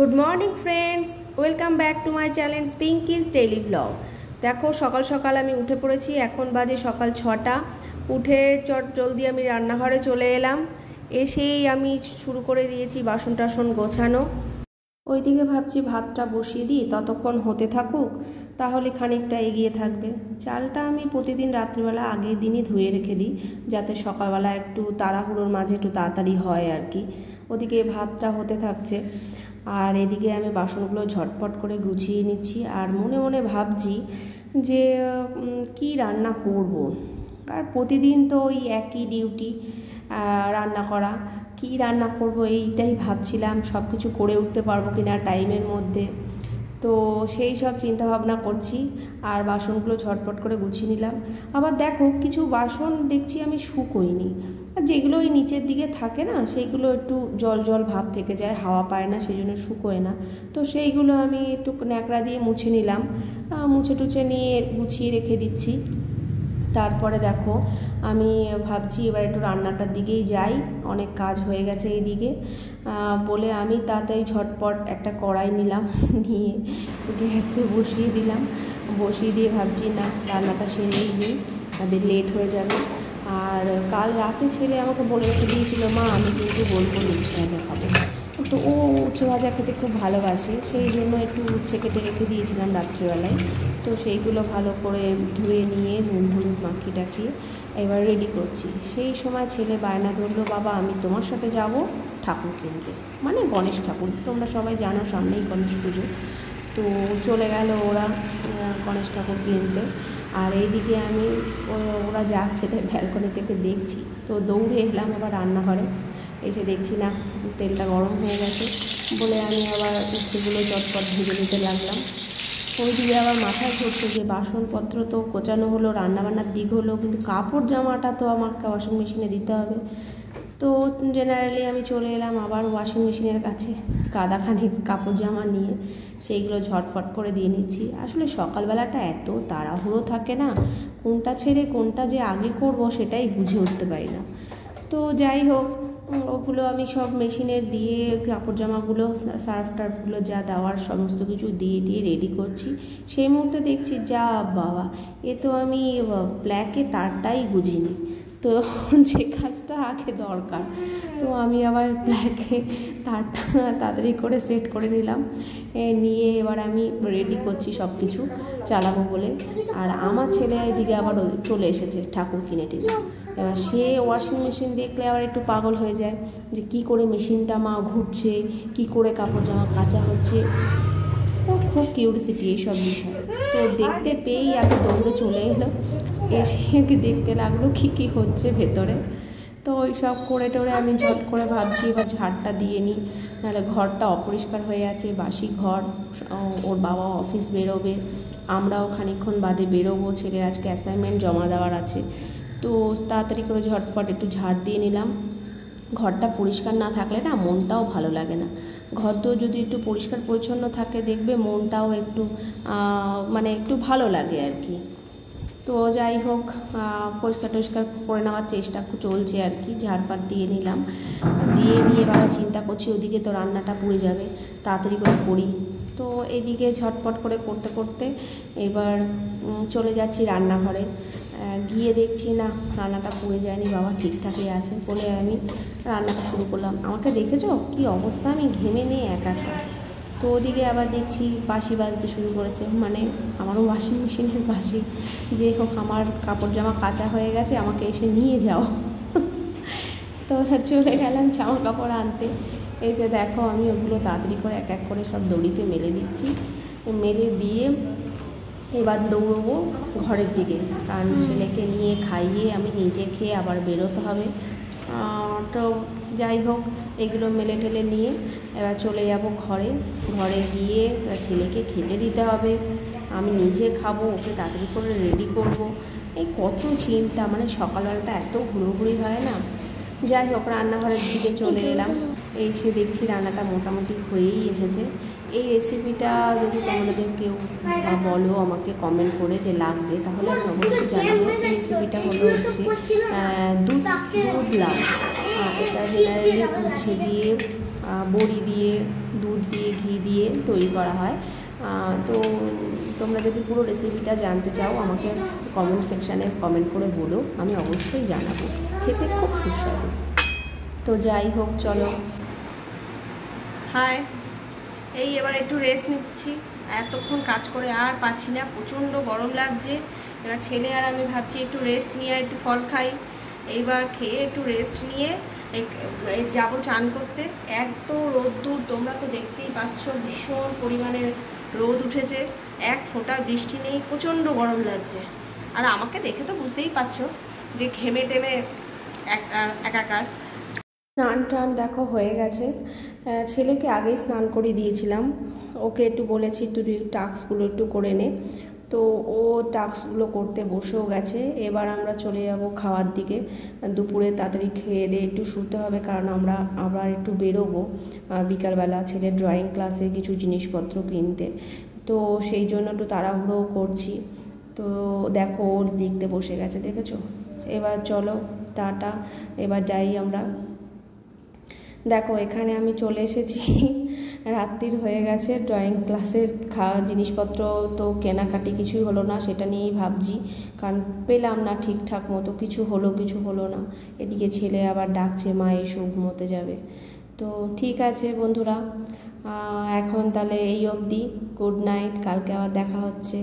Good morning friends, welcome back to my channel Pinky's daily blog. দেখো সকাল সকাল আমি উঠে পড়েছি। এখন বাজে সকাল 6টা। উঠে জলদি আমি রান্নাঘরে চলে এলাম। এসেই আমি শুরু করে দিয়েছি বাসন টাসন গোছানো। ওইদিকে ভাবছি ভাতটা বসিয়ে দিই, ততক্ষণ হতে থাকুক, তাহলে খানিকটা এগিয়ে থাকবে। চালটা আমি প্রতিদিন রাত্রিবেলা আগের দিনই ধুয়ে রেখে দিই, যাতে সকালবেলা একটু তাড়াহুড়োর মাঝে একটু তাড়াতাড়ি হয় আর কি। ওদিকে ভাতটা হতে থাকছে, আর এদিকে আমি বাসনগুলো ঝটপট করে গুছিয়ে নিচ্ছি। আর মনে মনে ভাবছি যে কি রান্না করব। আর প্রতিদিন তো ওই একই ডিউটি, রান্না করা। কি রান্না করব এইটাই ভাবছিলাম, সব কিছু করে উঠতে পারবো কিনা টাইমের মধ্যে। তো সেই সব চিন্তাভাবনা করছি, আর বাসনগুলো ঝটপট করে গুছিয়ে নিলাম। আবার দেখো কিছু বাসন দেখছি আমি শুকোইনি, আর যেগুলো ওই নিচের দিকে থাকে না, সেইগুলো একটু জল জল ভাব থেকে যায়, হাওয়া পায় না, সেই জন্য শুকোয় না। তো সেইগুলো আমি একটু ন্যাকড়া দিয়ে মুছে নিলাম, মুছে টুছে নিয়ে গুছিয়ে রেখে দিচ্ছি। তারপরে দেখো আমি ভাবছি এবার একটু রান্নাটার দিকেই যাই, অনেক কাজ হয়ে গেছে এইদিকে বলে আমি তাড়াতাড়ি ঝটপট একটা কড়াই নিলাম, নিয়ে গ্যাসে বসিয়ে দিলাম। বসিয়ে দিয়ে ভাবছি না রান্নাটা সেরেই নিই, তাদের লেট হয়ে যাবে। আর কাল রাতে ছেলে আমাকে বলে রেখে দিয়েছিল, মা আমি কিন্তু বলবো উচ্ছে ভাজা খাবো। তো ও উচ্ছে ভাজা খেতে খুব ভালোবাসে, সেই জন্য একটু উচ্ছে কেটে রেখে দিয়েছিলাম রাত্রিবেলায়। তো সেইগুলো ভালো করে ধুয়ে নিয়ে নুন হলুদ মাখিয়ে টাখিয়ে এবার রেডি করছি। সেই সময় ছেলে বায়না ধরলো, বাবা আমি তোমার সাথে যাব ঠাকুর কিনতে, মানে গণেশ ঠাকুর। তোমরা সবাই জানো সামনেই গণেশ পুজো। তো চলে গেল ওরা গণেশ ঠাকুর কিনতে। আর এইদিকে আমি ওরা যাচ্ছে তাই ব্যালকনি থেকে দেখছি। তো দৌড়ে এলাম আবার রান্নাঘরে, এসে দেখছি না তেলটা গরম হয়ে গেছে বলে আমি আবার উচ্ছেগুলো চটপট ভেজে নিতে লাগলাম। ওইদিকে আবার মাথায় ঘুরছে যে বাসনপত্র তো কোচানো হলো, রান্নাবান্নার দিক হলো, কিন্তু কাপড় জামাটা তো আমাকে ওয়াশিং মেশিনে দিতে হবে। তো জেনারেলি আমি চলে এলাম আবার ওয়াশিং মেশিনের কাছে, কাদাখানি কাপড় জামা নিয়ে সেইগুলো ঝটফট করে দিয়ে নিচ্ছি। আসলে সকালবেলাটা এত তাড়াহুড়ো থাকে না, কোনটা ছেড়ে কোনটা যে আগে করব সেটাই বুঝে উঠতে পারি না। তো যাই হোক, ওগুলো আমি সব মেশিনে দিয়ে কাপড় জামাগুলো সার্ফ টার্ফগুলো যা দেওয়ার সমস্ত কিছু দিয়ে রেডি করছি। সেই মুহূর্তে দেখছি যা বাবা, এ তো আমি ব্ল্যাকে তারটাই বুঝিনি। তো যে কাজটা আগে দরকার, তো আমি আবার ব্ল্যাকে তারটা তাড়াতাড়ি করে সেট করে নিলাম, নিয়ে এবার আমি রেডি করছি সব কিছু চালাবো বলে। আর আমার ছেলে এদিকে আবার চলে এসেছে ঠাকুর কিনে টেনে। এবার সে ওয়াশিং মেশিন দেখলে আবার একটু পাগল হয়ে যায় যে কি করে মেশিনটা মা ঘুরছে, কি করে কাপড় জামা কাচা হচ্ছে। ও খুব কিউরিসিটি এইসব বিষয়। তো দেখতে পেয়েই আগে দৌড়ে চলে এলো, এসে দেখতে লাগলো কী হচ্ছে ভেতরে। তো ওই সব করে টোরে আমি ঝট করে ভাবছি এবার ঝাড়টা দিয়ে নিই, নাহলে ঘরটা অপরিষ্কার হয়ে আছে, বাসি ঘর। ওর বাবা অফিস বেরোবে, আমরাও খানিকক্ষণ বাদে বেরোবো, ছেলের আজকে অ্যাসাইনমেন্ট জমা দেওয়ার আছে। তো তাড়াতাড়ি করে ঝটপট একটু ঝাড় দিয়ে নিলাম। ঘরটা পরিষ্কার না থাকলে না মনটাও ভালো লাগে না। ঘর তো যদি একটু পরিষ্কার পরিচ্ছন্ন থাকে দেখবে মনটাও একটু মানে একটু ভালো লাগে আর কি। তো যাই হোক, পরিষ্কার টরিষ্কার করে নেওয়ার চেষ্টা চলছে আর কি। ঝাড়পাট দিয়ে নিলাম, দিয়ে নিয়ে বাবা চিন্তা করছি ওদিকে তো রান্নাটা পুড়ে যাবে, তাড়াতাড়ি করে করি। তো এদিকে ঝটপট করে করতে করতে এবার চলে যাচ্ছি রান্নাঘরে। গিয়ে দেখছি না রান্নাটা পুড়ে যায়নি, বাবা ঠিকঠাকই আছে বলে আমি রান্নাটা শুরু করলাম। আমাকে দেখেছো কী অবস্থা, আমি ঘেমে নিয়ে একা। তো ওদিকে আবার দেখছি বাঁশি বাজতে শুরু করেছে, মানে আমারও ওয়াশিং মেশিনের বাঁশি। যে হোক আমার কাপড় জামা কাচা হয়ে গেছে, আমাকে এসে নিয়ে যাও। তো চলে গেলাম জামা কাপড় আনতে। এসে দেখো আমি ওগুলো তাড়াতাড়ি করে এক এক করে সব দড়িতে মেলে দিচ্ছি। মেলে দিয়ে এবার দৌড়বো ঘরের দিকে, কারণ ছেলেকে নিয়ে খাইয়ে আমি নিজে খেয়ে আবার বেরোতে হবে। তো যাই হোক, এগুলো মেলে টেলে নিয়ে এবার চলে যাব ঘরে। ঘরে গিয়ে ছেলেকে খেতে দিতে হবে, আমি নিজে খাবো, ওকে তাড়াতাড়ি করে রেডি করব। এই কত চিন্তা, মানে সকালবেলাটা এত ঘুরোঘুরি হয় না। যাই হোক, রান্নাঘরের দিকে চলে এলাম। এসে দেখছি রান্নাটা মোটামুটি হয়েই এসেছে। এই রেসিপিটা যদি তোমাদের কেউ বলো আমাকে কমেন্ট করে যে লাগবে, তাহলে আমি অবশ্যই জানাবো। এই রেসিপিটা হলো হচ্ছে দুধ লাউ। এটা জেনারেলি উচ্ছে দিয়ে বড়ি দিয়ে, দুধ দিয়ে, ঘি দিয়ে তৈরি করা হয়। তো তোমরা যদি পুরো রেসিপিটা জানতে চাও আমাকে কমেন্ট সেকশানে কমেন্ট করে বলো, আমি অবশ্যই জানাবো। খেতে খুব সুস্বাদু। তো যাই হোক, চলো। হাই, এই এবার একটু রেস্ট নিচ্ছি, এতক্ষণ কাজ করে আর পাচ্ছি না, প্রচণ্ড গরম লাগছে। এবার ছেলে আর আমি ভাবছি একটু রেস্ট নিয়ে একটু ফল খাই। এইবার খেয়ে একটু রেস্ট নিয়ে যাবো চান করতে। এত রোদ্দুর, তোমরা তো দেখতেই পাচ্ছ, ভীষণ পরিমাণে রোদ উঠেছে, এক ফোঁটা বৃষ্টি নেই, প্রচণ্ড গরম লাগছে। আর আমাকে দেখে তো বুঝতেই পারছো যে ঘেমে টেমে একাকার। স্নান টান দেখো হয়ে গেছে, ছেলেকে আগেই স্নান করিয়ে দিয়েছিলাম, ওকে একটু বলেছি একটু টাস্কগুলো একটু করে নে, তো ও টাস্কগুলো করতে বসেও গেছে। এবার আমরা চলে যাব খাওয়ার দিকে। দুপুরে তাড়াতাড়ি খেয়ে দিয়ে একটু শুতে হবে, কারণ আমরা আবার একটু বেরোবো বিকালবেলা ছেলের ড্রয়িং ক্লাসে কিছু জিনিসপত্র কিনতে, তো সেই জন্য একটু তাড়াহুড়ো করছি। তো দেখো ওর লিখতে বসে গেছে, দেখেছো। এবার চলো টাটা, এবার যাই আমরা। দেখো এখানে আমি চলে এসেছি, রাত্রির হয়ে গেছে, ড্রয়িং ক্লাসের জিনিসপত্র তো কেনাকাটি কিছুই হলো না, সেটা নিয়েই ভাবছি, কারণ পেলাম না ঠিকঠাক মতো, কিছু হলো না। এদিকে ছেলে আবার ডাকছে, মা এসো ঘুমোতে যাবে। তো ঠিক আছে বন্ধুরা, এখন তাহলে এই অবধি, গুড নাইট, কালকে আবার দেখা হচ্ছে।